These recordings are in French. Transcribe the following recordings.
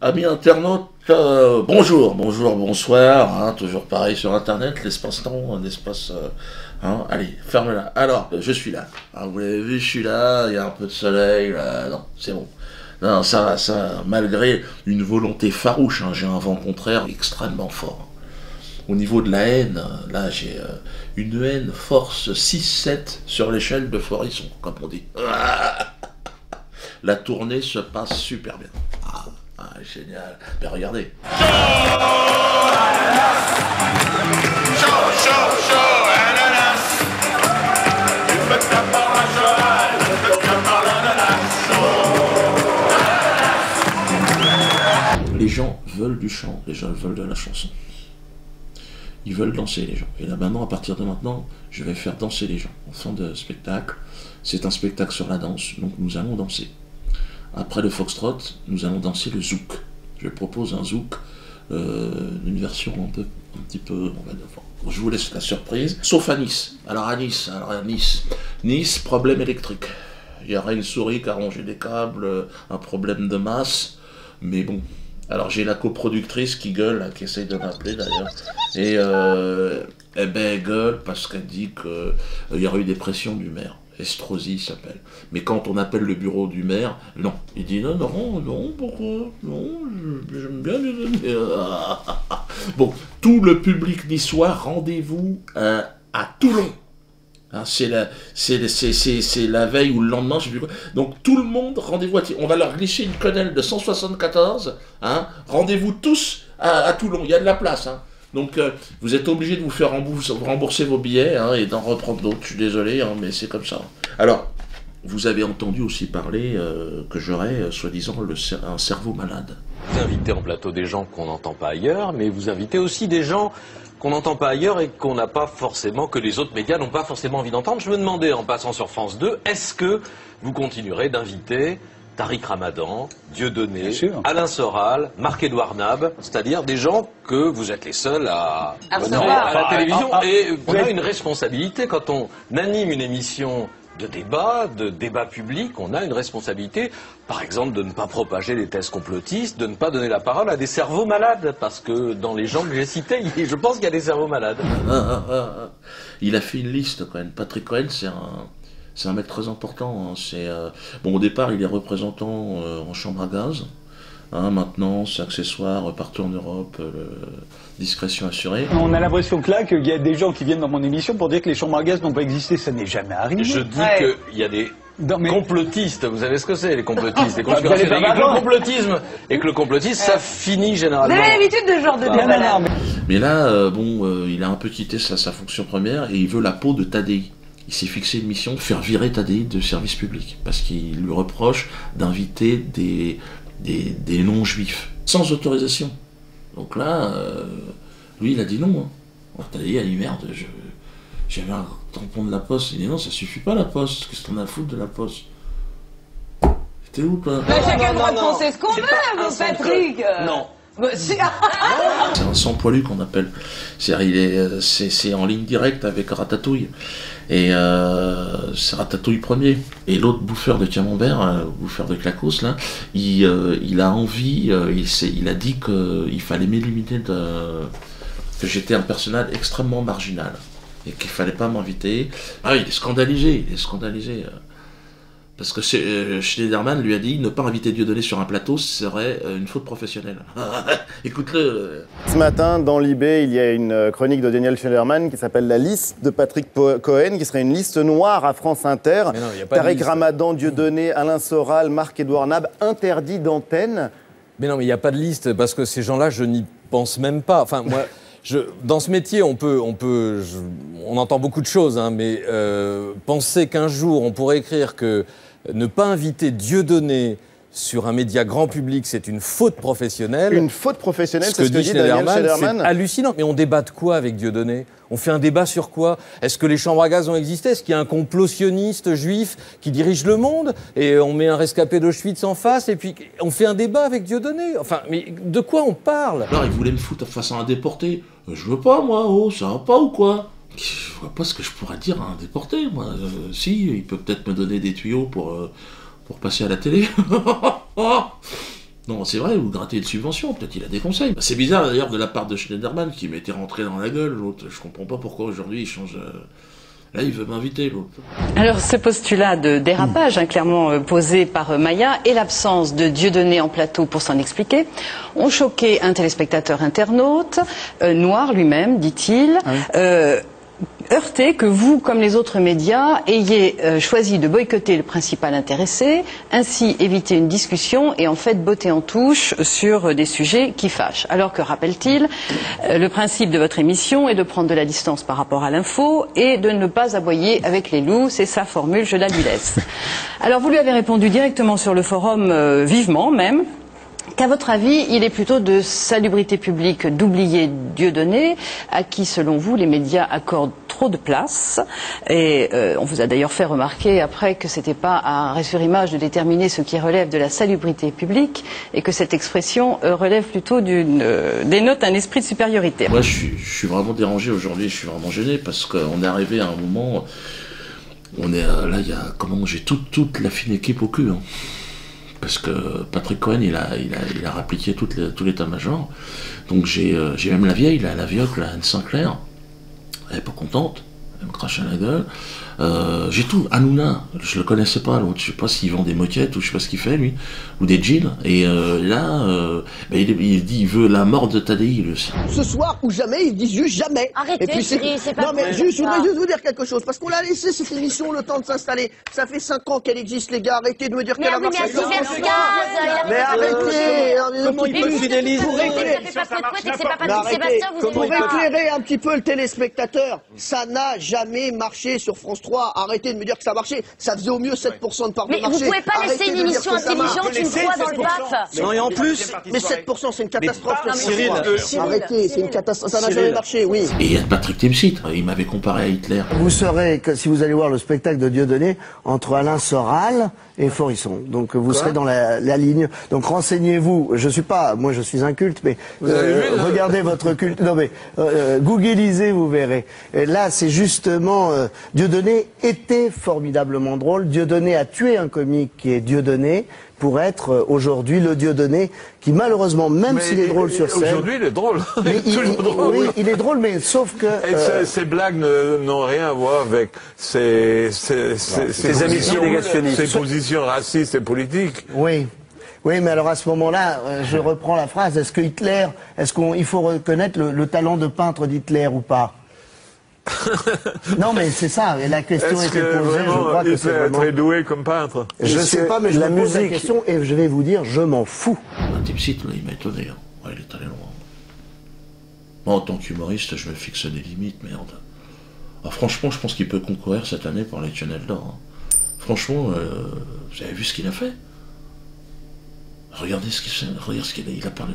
Amis internautes, bonjour, bonsoir, hein, toujours pareil sur internet, l'espace-temps, l'espace... allez, ferme-la. Alors, je suis là, hein, vous l'avez vu, je suis là, il y a un peu de soleil, là, non, c'est bon. Non, ça, malgré une volonté farouche, hein, j'ai un vent contraire extrêmement fort. Au niveau de la haine, là j'ai une haine force 6-7 sur l'échelle de Forisson, comme on dit. La tournée se passe super bien. Génial. Ben regardez. Les gens veulent du chant, les gens veulent de la chanson. Ils veulent danser, les gens. Et là maintenant, à partir de maintenant, je vais faire danser les gens. En fin de spectacle, c'est un spectacle sur la danse, donc nous allons danser. Après le foxtrot, nous allons danser le zouk. Je propose un zouk, une version un petit peu, on va dire, je vous laisse la surprise. Sauf à Nice. Alors à Nice, problème électrique. Il y aura une souris qui a rongé des câbles, un problème de masse, mais bon. Alors j'ai la coproductrice qui gueule, là, qui essaye de m'appeler d'ailleurs, et eh ben elle gueule parce qu'elle dit qu'il y aurait eu des pressions du maire. Estrosi s'appelle. Mais quand on appelle le bureau du maire, non. Il dit non, pourquoi? Non, j'aime bien les donner. Bon, tout le public niçois, rendez-vous à Toulon. Hein, c'est la veille ou le lendemain, je sais plus quoi. Donc tout le monde, rendez-vous on va leur glisser une quenelle de 174. Hein, rendez-vous tous à Toulon, il y a de la place. Hein. Donc vous êtes obligé de vous faire rembourser vos billets hein, et d'en reprendre d'autres. Je suis désolé, hein, mais c'est comme ça. Alors, vous avez entendu aussi parler que j'aurais, soi-disant, un cerveau malade. Vous invitez en plateau des gens qu'on n'entend pas ailleurs, mais vous invitez aussi des gens qu'on n'entend pas ailleurs et qu'on n'a pas forcément, que les autres médias n'ont pas forcément envie d'entendre. Je me demandais, en passant sur France 2, est-ce que vous continuerez d'inviter Tariq Ramadan, Dieudonné, Alain Soral, Marc-Édouard Nab, c'est-à-dire des gens que vous êtes les seuls à honorer à la télévision. Et on a une responsabilité quand on anime une émission de débat public, on a une responsabilité, par exemple, de ne pas propager les thèses complotistes, de ne pas donner la parole à des cerveaux malades, parce que dans les gens que j'ai cités, je pense qu'il y a des cerveaux malades. Il a fait une liste quand même. Patrick Cohen, c'est un mec très important. Hein. Bon, au départ, il est représentant en chambre à gaz. Hein, maintenant, c'est accessoire partout en Europe, discrétion assurée. On a l'impression que là, qu'il y a des gens qui viennent dans mon émission pour dire que les chambres à gaz n'ont pas existé. Ça n'est jamais arrivé. Je dis qu'il y a des complotistes. Vous savez ce que c'est, les complotistes, les conspirationnistes. Et que le complotisme, ça finit généralement. Vous avez l'habitude de ce genre de débat. Mais là, il a un peu quitté sa fonction première et il veut la peau de Tadei. Il s'est fixé une mission, faire virer Tadei de service public, parce qu'il lui reproche d'inviter des non-juifs, sans autorisation. Donc là, lui, il a dit non. Hein. Alors Tadei a dit merde, j'avais un tampon de la Poste. Il dit non, ça suffit pas la Poste, qu'est-ce qu'on a à foutre de la Poste? T'es où, toi? Chacun doit penser ce qu'on veut, mon Patrick. Non. C'est un sans-poilu qu'on appelle. C'est en ligne directe avec Ratatouille. Et c'est Ratatouille premier. Et l'autre bouffeur de camembert, bouffeur de clacos, là, il a envie, il a dit qu'il fallait m'éliminer que j'étais un personnage extrêmement marginal. Et qu'il fallait pas m'inviter. Ah, il est scandalisé. Parce que Schneiderman lui a dit ne pas inviter Dieudonné sur un plateau serait une faute professionnelle. Écoute-le. Ce matin, dans l'IB, il y a une chronique de Daniel Schneiderman qui s'appelle La liste de Patrick Cohen, qui serait une liste noire à France Inter. Tariq Ramadan, Dieudonné, Alain Soral, Marc-Édouard Nab, interdits d'antenne. Mais non, mais il n'y a pas de liste, parce que ces gens-là, je n'y pense même pas. Enfin, moi... dans ce métier, on entend beaucoup de choses, hein, mais penser qu'un jour on pourrait écrire que ne pas inviter Dieudonné sur un média grand public, c'est une faute professionnelle. Une faute professionnelle, c'est ce que dit Daniel Schneiderman. C'est hallucinant. Mais on débat de quoi avec Dieudonné? On fait un débat sur quoi? Est-ce que les chambres à gaz ont existé? Est-ce qu'il y a un complottionniste juif qui dirige le monde? Et on met un rescapé d'Auschwitz en face et puis on fait un débat avec Dieudonné? Enfin, mais de quoi on parle? Alors, il voulait me foutre face à un déporté. Je veux pas, moi, ça va pas ou quoi? Je vois pas ce que je pourrais dire à un déporté, moi. Si, il peut peut-être me donner des tuyaux pour passer à la télé. Non, c'est vrai, ou gratter une subvention, peut-être il a des conseils. Bah, c'est bizarre d'ailleurs de la part de Schneiderman qui m'était rentré dans la gueule, l'autre. Je comprends pas pourquoi aujourd'hui il change... Là, il veut m'inviter, l'autre. Alors, ce postulat de dérapage, clairement posé par Maya, et l'absence de Dieudonné en plateau pour s'en expliquer, ont choqué un téléspectateur internaute, noir lui-même, dit-il, heurté que vous, comme les autres médias, ayez choisi de boycotter le principal intéressé, ainsi éviter une discussion et en fait botter en touche sur des sujets qui fâchent. Alors que, rappelle-t-il, le principe de votre émission est de prendre de la distance par rapport à l'info et de ne pas aboyer avec les loups, c'est sa formule, je la lui laisse. Alors vous lui avez répondu directement sur le forum, vivement même, qu'à votre avis, il est plutôt de salubrité publique d'oublier Dieudonné, à qui, selon vous, les médias accordent trop de place. Et on vous a d'ailleurs fait remarquer après que c'était pas à Ressurimage de déterminer ce qui relève de la salubrité publique et que cette expression relève plutôt dénote un esprit de supériorité. Moi, je suis vraiment dérangé aujourd'hui, je suis vraiment gêné parce qu'on est arrivé à un moment, on est là, il y a j'ai toute la fine équipe au cul. Hein. Parce que Patrick Cohen, il a rappliqué tout l'état-major. Donc j'ai même la vieille, la vieille, Anne Sinclair. Elle est pas contente, elle me crache à la gueule. J'ai tout. Hanouna, je le connaissais pas, l'autre. Je sais pas s'il vend des moquettes ou je sais pas ce qu'il fait, lui. Ou des jeans. Et là, il dit il veut la mort de Tadei, lui aussi. Ce soir ou jamais, ils disent juste jamais. Arrêtez, et puis c'est pas non, mais je voudrais juste vous dire quelque chose. Parce qu'on l'a laissé cette émission le temps de s'installer. Ça fait 5 ans qu'elle existe, les gars. Arrêtez de me dire qu'elle a marché. Mais arrêtez. Comment il peut fidéliser? Pour éclairer un petit peu le téléspectateur, ça n'a jamais marché sur France 3. Arrêtez de me dire que ça marchait. Ça faisait au mieux 7% de part de marché. Mais vous pouvez pas laisser une émission intelligente une fois dans le BAF. Non, et en plus... Mais 7%, c'est une catastrophe. Cyril, arrêtez, c'est une catastrophe. Ça n'a jamais marché, oui. Et il y a Patrick Timsit, il m'avait comparé à Hitler. Vous saurez, que, si vous allez voir le spectacle de Dieudonné, entre Alain Soral et Forisson. Donc vous serez dans la ligne. Donc renseignez-vous. Moi je suis un culte, mais regardez votre culte. Non mais googlisez, vous verrez. Et là c'est justement Dieudonné était formidablement drôle. Dieudonné a tué un comique qui est Dieudonné pour être aujourd'hui le Dieudonné qui malheureusement, même s'il est drôle sur scène... Aujourd'hui il est drôle. Mais oui, il est drôle, mais sauf que... Ces blagues n'ont rien à voir avec ses ambitions négationnistes. Ses positions racistes et politiques. Oui. Oui, mais alors à ce moment-là, je reprends la phrase, il faut reconnaître le talent de peintre d'Hitler ou pas? Non, mais c'est ça, et la question était posée, je crois que c'est vraiment... très doué comme peintre. Je sais pas, mais je me pose la question et je vais vous dire, je m'en fous. Un type site, il m'a étonné, hein. Ouais, il est allé loin. Moi, en tant qu'humoriste, je me fixe des limites, merde. Ah, franchement, je pense qu'il peut concourir cette année pour les Tunnels d'Or. Hein. Franchement, vous avez vu ce qu'il a fait? Regardez ce qu'il fait, regardez ce qu'il a parlé.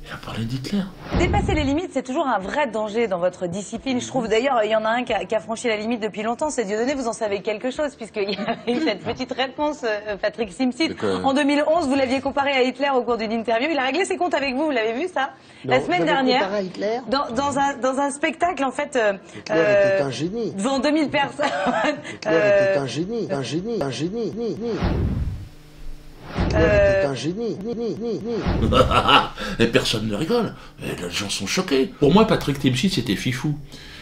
Il a parlé d'Hitler. Dépasser les limites, c'est toujours un vrai danger dans votre discipline. Je trouve d'ailleurs, il y en a un qui a franchi la limite depuis longtemps, c'est Dieudonné. Vous en savez quelque chose, puisqu'il y avait eu cette petite réponse, Patrick Timsit. En 2011, vous l'aviez comparé à Hitler au cours d'une interview. Il a réglé ses comptes avec vous, vous l'avez vu ça? La semaine dernière, dans un spectacle, en fait... Hitler était un génie. Devant 2000 personnes. Hitler était un génie. C'est un génie. Et personne ne rigole. Et les gens sont choqués. Pour moi, Patrick Timsit, c'était Fifou.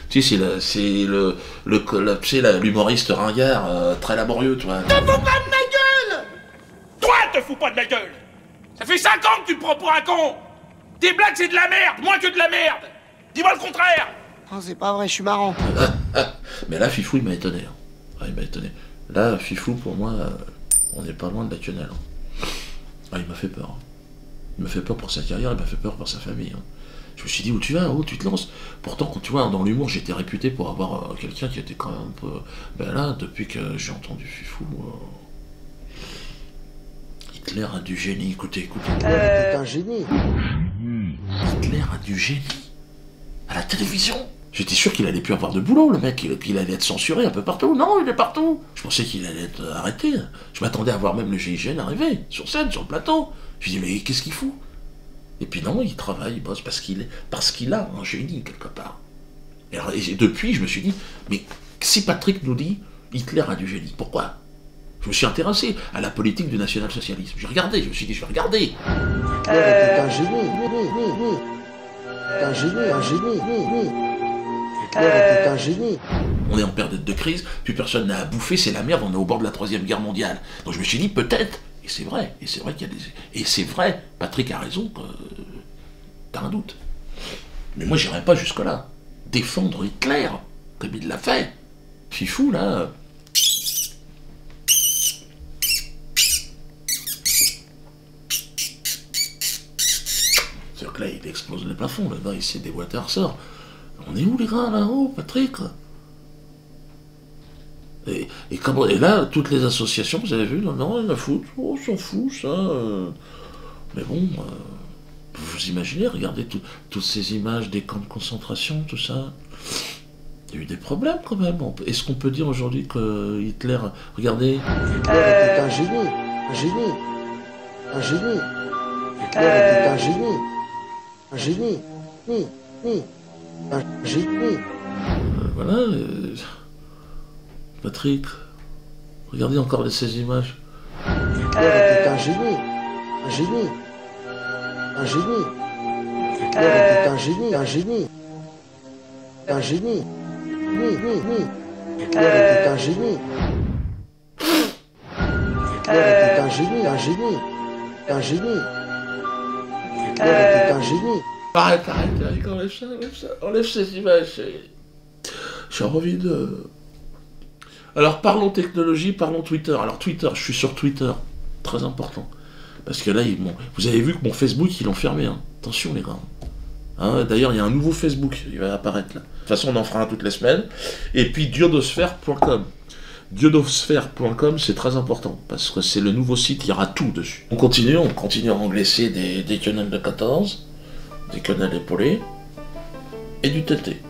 Tu sais, c'est l'humoriste ringard, très laborieux, tu vois. Te fous pas de ma gueule! Toi, te fous pas de ma gueule! Ça fait 5 ans que tu te prends pour un con! Tes blagues, c'est de la merde, moins que de la merde! Dis-moi le contraire! Oh, c'est pas vrai, je suis marrant. Mais là, Fifou, il m'a étonné. Hein. Ah, il m'a étonné. Là, Fifou, pour moi, on n'est pas loin de la quenelle. Hein. Ah, il m'a fait peur. Il m'a fait peur pour sa carrière, il m'a fait peur pour sa famille. Hein. Je me suis dit, où tu vas, où tu te lances? Pourtant, quand tu vois, dans l'humour, j'étais réputé pour avoir quelqu'un qui était quand même un peu... Ben là, depuis que j'ai entendu Fifou... Hitler a du génie, écoutez. Hitler était un génie. Hitler a du génie. À la télévision. J'étais sûr qu'il allait plus avoir de boulot, le mec, qu'il allait être censuré un peu partout. Non, il est partout. Je pensais qu'il allait être arrêté. Je m'attendais à voir même le GIGN arriver, sur scène, sur le plateau. Je me dis, mais qu'est-ce qu'il fout? Et puis non, il travaille, il bosse, parce qu'il a un génie, quelque part. Et depuis, je me suis dit, mais si Patrick nous dit, Hitler a du génie, pourquoi? Je me suis intéressé à la politique du national-socialisme. J'ai regardé, je me suis dit, je vais regarder. T'es un génie. T'es un génie, un génie. T'es un génie. On est en période de crise, plus personne n'a à bouffer, c'est la merde, on est au bord de la 3e guerre mondiale. Donc je me suis dit, peut-être, et c'est vrai qu'il y a des... Et c'est vrai, Patrick a raison, t'as un doute. Mais moi, j'irai pas jusque-là. Défendre Hitler, comme il l'a fait. Fifou, là... C'est-à-dire que là, il explose le plafond, là-bas, il s'est déboîté un ressort. On est où, les gars, là-haut, Patrick? Et là, toutes les associations, vous avez vu, non, rien à foutre, on s'en fout, ça... Mais bon... Vous imaginez, regardez toutes ces images des camps de concentration, tout ça. Il y a eu des problèmes quand même. Est-ce qu'on peut dire aujourd'hui que Hitler... Regardez... T'es un génie. Un génie. Un génie. T'es un génie. Un génie. Un génie. Voilà. Patrick, regardez encore ces images. T'es un génie. Un génie. Un génie. T'es un génie, un génie. Un génie. T'es un génie. T'es un génie, un génie. Un génie. T'es un génie. Arrête, enlève ces images. J'ai envie de... Alors parlons technologie, parlons Twitter. Alors Twitter, je suis sur Twitter. Très important. Parce que là, vous avez vu que mon Facebook, ils l'ont fermé. Hein. Attention, les gars. Hein, d'ailleurs, il y a un nouveau Facebook, il va apparaître là. De toute façon, on en fera un toutes les semaines. Et puis, diodosphère.com. Diodosphère.com, c'est très important. Parce que c'est le nouveau site, il y aura tout dessus. On continue à englisser des quenelles de 14, des quenelles épaulées, et du TT.